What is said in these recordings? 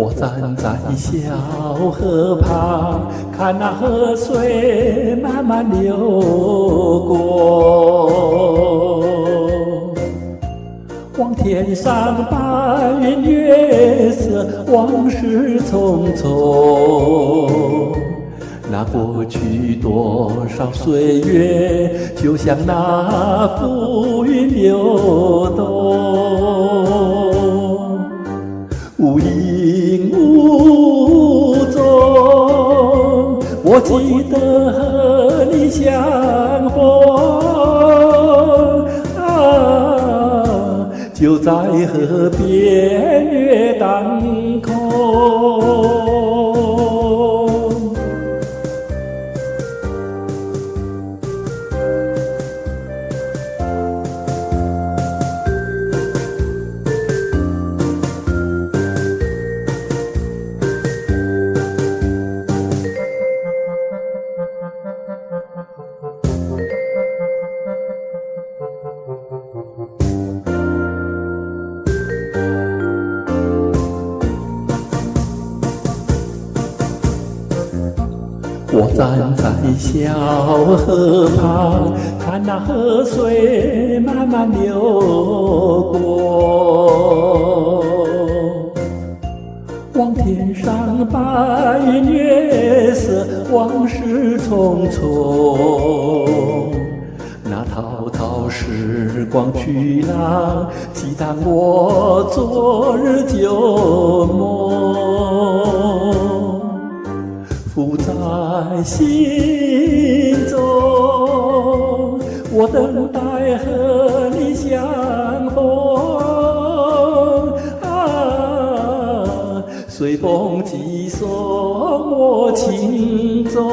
我站在小河旁，看那河水慢慢流过。望天上白云月色，往事匆匆。那过去多少岁月，就像那浮云流动，无影无踪。我记得和你相逢啊，就在河边月当空。我站在小河旁，看那河水慢慢流过。望天上白云月色，往事匆匆。那滔滔时光去了，激荡我昨日旧梦，浮在心中。我等待和你相逢啊，随风寄送我情衷。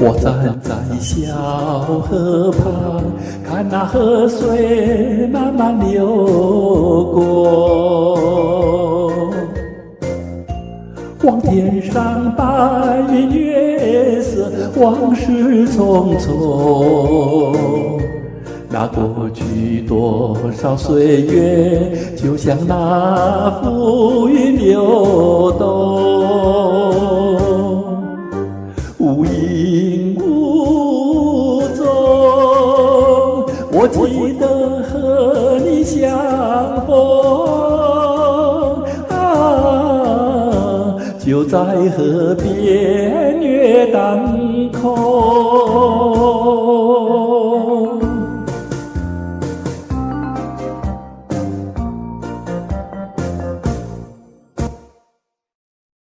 我站在小河旁，看那河水慢慢流过。望天上白云月色，往事匆匆。那过去多少岁月，就像那浮云流动，无影无踪。我记得和你相逢啊，就在河边月当空。